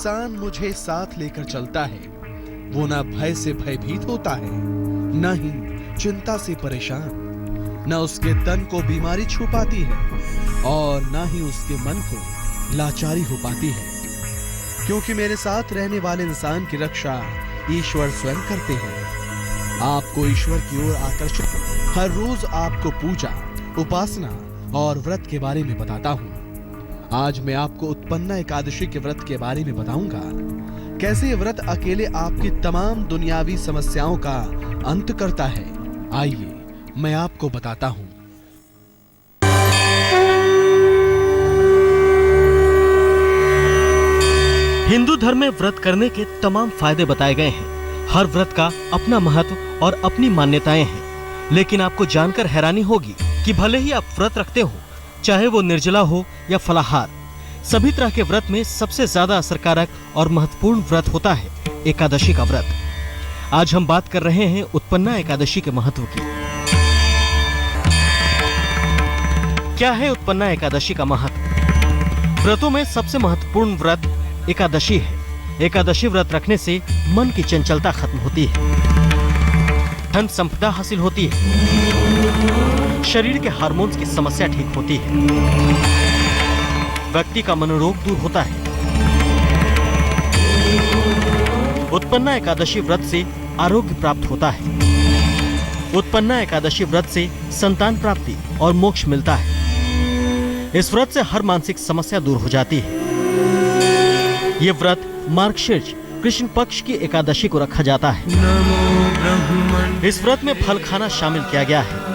इंसान मुझे साथ लेकर चलता है वो ना भय से भयभीत होता है, न ही चिंता से परेशान, न उसके तन को बीमारी छू पाती है और न ही उसके मन को लाचारी हो पाती है, क्योंकि मेरे साथ रहने वाले इंसान की रक्षा ईश्वर स्वयं करते हैं। आपको ईश्वर की ओर आकर्षित हर रोज आपको पूजा, उपासना और व्रत के बारे में बताता हूँ। आज मैं आपको उत्पन्ना एकादशी के व्रत के बारे में बताऊंगा। कैसे ये व्रत अकेले आपकी तमाम दुनियावी समस्याओं का अंत करता है, आइए मैं आपको बताता हूँ। हिंदू धर्म में व्रत करने के तमाम फायदे बताए गए हैं। हर व्रत का अपना महत्व और अपनी मान्यताएं हैं, लेकिन आपको जानकर हैरानी होगी कि भले ही आप व्रत रखते हो, चाहे वो निर्जला हो या फलाहार, सभी तरह के व्रत में सबसे ज्यादा असरकारक और महत्वपूर्ण व्रत होता है एकादशी का व्रत। आज हम बात कर रहे हैं उत्पन्ना एकादशी के महत्व की। क्या है उत्पन्ना एकादशी का महत्व? व्रतों में सबसे महत्वपूर्ण व्रत एकादशी है। एकादशी व्रत रखने से मन की चंचलता खत्म होती है, धन संपदा हासिल होती है, शरीर के हार्मोन्स की समस्या ठीक होती है, व्यक्ति का मनोरोग दूर होता है। उत्पन्ना एकादशी व्रत से आरोग्य प्राप्त होता है। उत्पन्ना एकादशी व्रत से संतान प्राप्ति और मोक्ष मिलता है। इस व्रत से हर मानसिक समस्या दूर हो जाती है। ये व्रत मार्गशीर्ष कृष्ण पक्ष की एकादशी को रखा जाता है। इस व्रत में फल खाना शामिल किया गया है।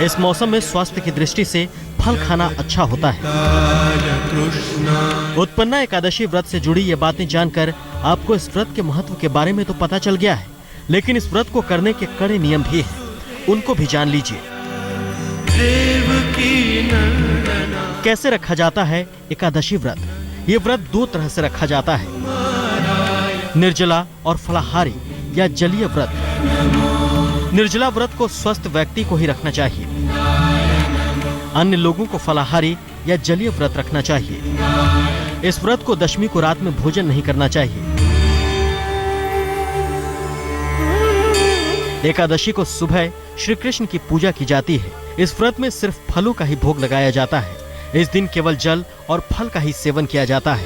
इस मौसम में स्वास्थ्य की दृष्टि से फल खाना अच्छा होता है। उत्पन्ना एकादशी व्रत से जुड़ी ये बातें जानकर आपको इस व्रत के महत्व के बारे में तो पता चल गया है, लेकिन इस व्रत को करने के कड़े नियम भी हैं, उनको भी जान लीजिए। कैसे रखा जाता है एकादशी व्रत? ये व्रत दो तरह से रखा जाता है, निर्जला और फलाहारी या जलीय व्रत। निर्जला व्रत को स्वस्थ व्यक्ति को ही रखना चाहिए। अन्य लोगों को फलाहारी या जलीय व्रत रखना चाहिए। इस व्रत को दशमी को रात में भोजन नहीं करना चाहिए। एकादशी को सुबह श्री कृष्ण की पूजा की जाती है। इस व्रत में सिर्फ फलों का ही भोग लगाया जाता है। इस दिन केवल जल और फल का ही सेवन किया जाता है।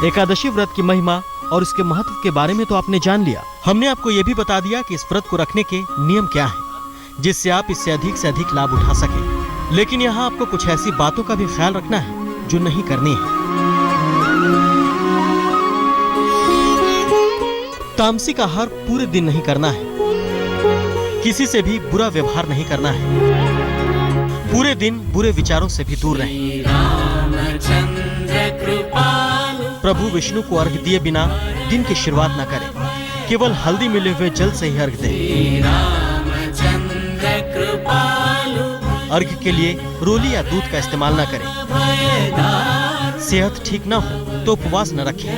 एकादशी व्रत की महिमा और इसके महत्व के बारे में तो आपने जान लिया। हमने आपको यह भी बता दिया कि इस व्रत को रखने के नियम क्या हैं, जिससे आप इससे अधिक लाभ उठा सकें। लेकिन यहाँ आपको कुछ ऐसी बातों का भी ख्याल रखना है जो नहीं करनी है। तामसिक आहार पूरे दिन नहीं करना है। किसी से भी बुरा व्यवहार नहीं करना है। पूरे दिन बुरे विचारों से भी दूर रहें। प्रभु विष्णु को अर्घ दिए बिना दिन की शुरुआत न करें। केवल हल्दी मिले हुए जल से ही अर्घ दें। अर्घ के लिए रोली या दूध का इस्तेमाल न करें। सेहत ठीक न हो तो उपवास न रखें।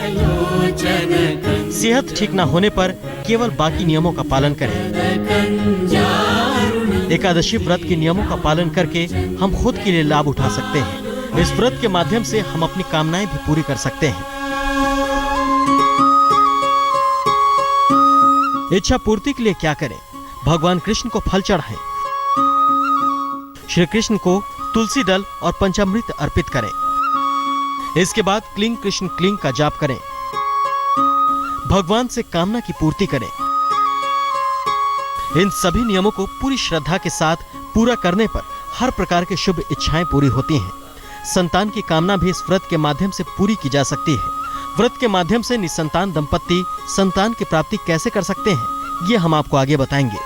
सेहत ठीक न होने पर केवल बाकी नियमों का पालन करें। एकादशी व्रत के नियमों का पालन करके हम खुद के लिए लाभ उठा सकते हैं। इस व्रत के माध्यम से हम अपनी कामनाएं भी पूरी कर सकते हैं। इच्छा पूर्ति के लिए क्या करें? भगवान कृष्ण को फल चढ़ाएं। श्री कृष्ण को तुलसी दल और पंचामृत अर्पित करें। इसके बाद क्लीं कृष्ण क्लीं का जाप करें। भगवान से कामना की पूर्ति करें। इन सभी नियमों को पूरी श्रद्धा के साथ पूरा करने पर हर प्रकार की शुभ इच्छाएं पूरी होती हैं। संतान की कामना भी इस व्रत के माध्यम से पूरी की जा सकती है। व्रत के माध्यम से निसंतान दंपत्ति संतान की प्राप्ति कैसे कर सकते हैं, ये हम आपको आगे बताएंगे।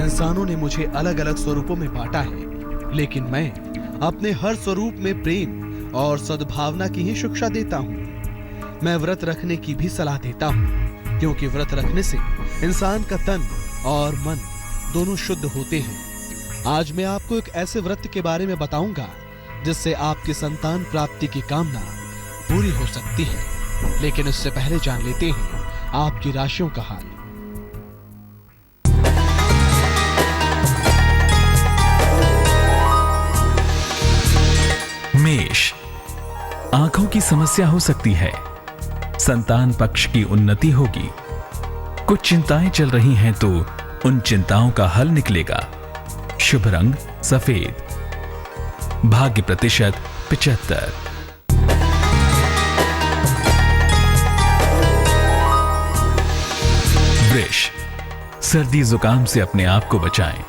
इंसानों ने मुझे अलग अलग स्वरूपों में बांटा है, लेकिन मैं अपने हर स्वरूप में प्रेम और सद्भावना की ही शिक्षा देता हूँ। मैं व्रत रखने की भी सलाह देता हूँ, क्योंकि व्रत रखने से इंसान का तन और मन दोनों शुद्ध होते हैं। आज मैं आपको एक ऐसे व्रत के बारे में बताऊंगा जिससे आपकी संतान प्राप्ति की कामना पूरी हो सकती है। लेकिन इससे पहले जान लेते हैं आपकी राशियों का हाल। आंखों की समस्या हो सकती है। संतान पक्ष की उन्नति होगी। कुछ चिंताएं चल रही हैं तो उन चिंताओं का हल निकलेगा। शुभ रंग सफेद। भाग्य प्रतिशत 75। वृष, सर्दी जुकाम से अपने आप को बचाएं।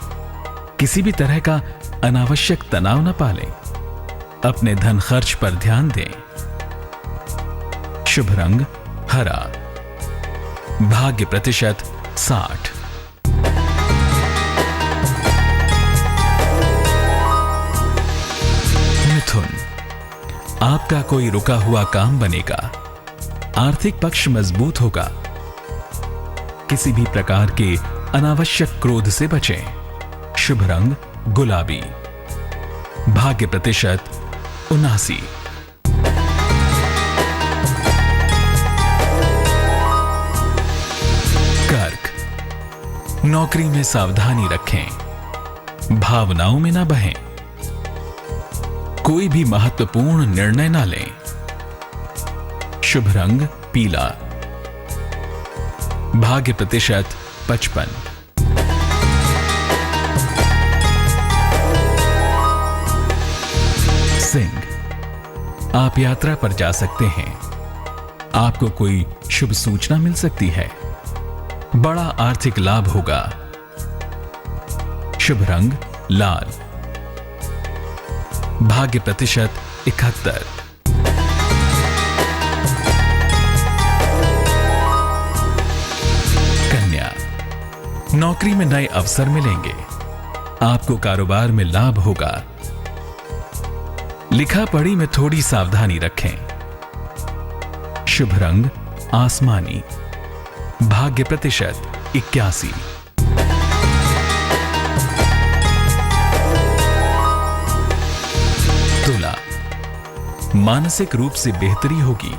किसी भी तरह का अनावश्यक तनाव न पालें। अपने धन खर्च पर ध्यान दें। शुभ रंग हरा। भाग्य प्रतिशत 60। मिथुन, आपका कोई रुका हुआ काम बनेगा। आर्थिक पक्ष मजबूत होगा। किसी भी प्रकार के अनावश्यक क्रोध से बचें। शुभ रंग गुलाबी। भाग्य प्रतिशत 79। कर्क, नौकरी में सावधानी रखें। भावनाओं में ना बहें। कोई भी महत्वपूर्ण निर्णय ना लें। शुभ रंग पीला। भाग्य प्रतिशत 55। सिंह, आप यात्रा पर जा सकते हैं। आपको कोई शुभ सूचना मिल सकती है। बड़ा आर्थिक लाभ होगा। शुभ रंग लाल। भाग्य प्रतिशत 71। कन्या, नौकरी में नए अवसर मिलेंगे। आपको कारोबार में लाभ होगा। लिखा पढ़ी में थोड़ी सावधानी रखें। शुभ रंग आसमानी। भाग्य प्रतिशत 81। तुला, मानसिक रूप से बेहतरी होगी।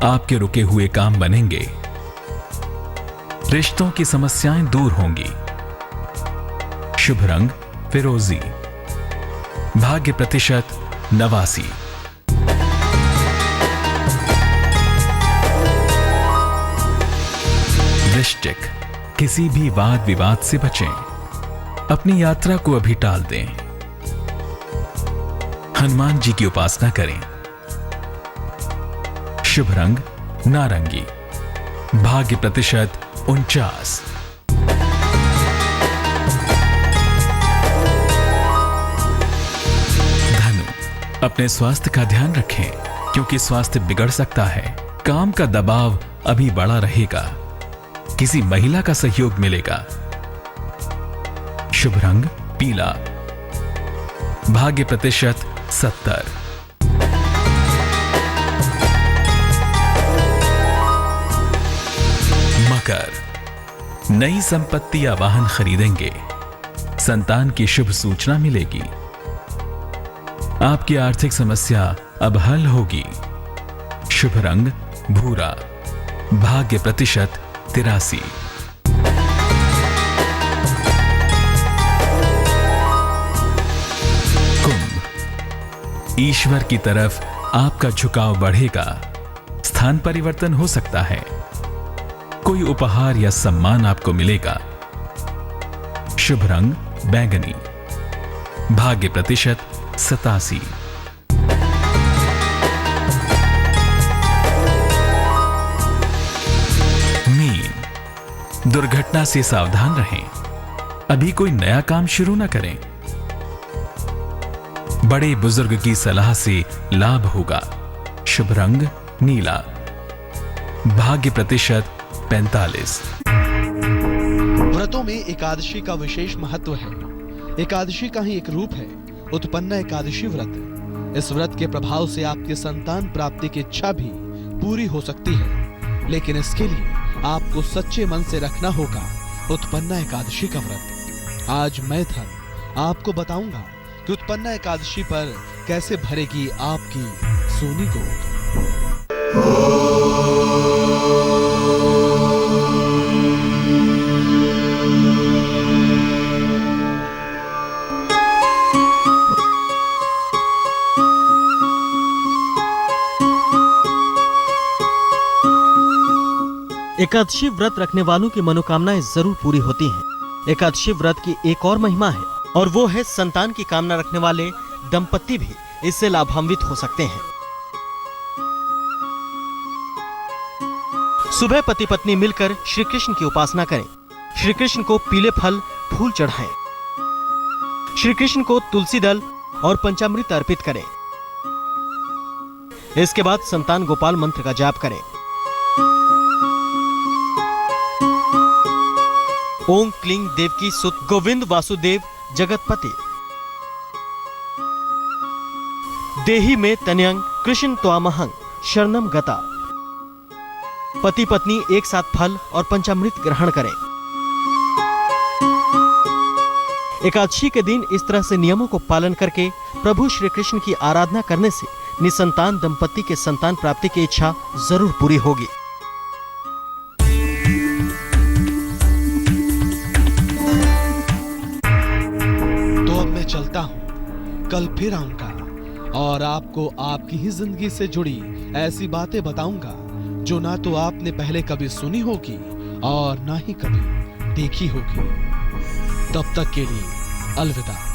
आपके रुके हुए काम बनेंगे। रिश्तों की समस्याएं दूर होंगी। शुभ रंग फिरोजी। भाग्य प्रतिशत 89। वृश्चिक, किसी भी वाद विवाद से बचें। अपनी यात्रा को अभी टाल दें। हनुमान जी की उपासना करें। शुभ रंग नारंगी। भाग्य प्रतिशत 49। अपने स्वास्थ्य का ध्यान रखें क्योंकि स्वास्थ्य बिगड़ सकता है। काम का दबाव अभी बड़ा रहेगा। किसी महिला का सहयोग मिलेगा। शुभ रंग पीला। भाग्य प्रतिशत 70। मकर, नई संपत्ति या वाहन खरीदेंगे। संतान की शुभ सूचना मिलेगी। आपकी आर्थिक समस्या अब हल होगी। शुभ रंग भूरा। भाग्य प्रतिशत 83। कुंभ, ईश्वर की तरफ आपका झुकाव बढ़ेगा। स्थान परिवर्तन हो सकता है। कोई उपहार या सम्मान आपको मिलेगा। शुभ रंग बैंगनी। भाग्य प्रतिशत 87। मीन, दुर्घटना से सावधान रहें। अभी कोई नया काम शुरू न करें। बड़े बुजुर्ग की सलाह से लाभ होगा। शुभ रंग नीला। भाग्य प्रतिशत 45। व्रतों में एकादशी का विशेष महत्व है। एकादशी का ही एक रूप है उत्पन्न एकादशी व्रत। इस व्रत के प्रभाव से आपके संतान प्राप्ति की इच्छा भी पूरी हो सकती है, लेकिन इसके लिए आपको सच्चे मन से रखना होगा उत्पन्न एकादशी का व्रत। आज मैं धन आपको बताऊंगा कि उत्पन्न एकादशी पर कैसे भरेगी आपकी सोनी गोद। एकादशी व्रत रखने वालों की मनोकामनाएं जरूर पूरी होती हैं। एकादशी व्रत की एक और महिमा है और वो है संतान की कामना रखने वाले दंपत्ति भी इससे लाभान्वित हो सकते हैं। सुबह पति पत्नी मिलकर श्री कृष्ण की उपासना करें। श्री कृष्ण को पीले फल फूल चढ़ाएं। श्री कृष्ण को तुलसी दल और पंचामृत अर्पित करें। इसके बाद संतान गोपाल मंत्र का जाप करें। ओम क्लीं देवकी सुत गोविंद वासुदेव जगतपति देहि में तन्यंग कृष्ण त्वामहं शरणम गता। पति पत्नी एक साथ फल और पंचामृत ग्रहण करें। एकादशी के दिन इस तरह से नियमों को पालन करके प्रभु श्री कृष्ण की आराधना करने से निसंतान दंपति के संतान प्राप्ति की इच्छा जरूर पूरी होगी। तो अब मैं चलता हूँ, कल फिर आऊंगा और आपको आपकी ही जिंदगी से जुड़ी ऐसी बातें बताऊंगा जो ना तो आपने पहले कभी सुनी होगी और ना ही कभी देखी होगी। तब तक के लिए अलविदा।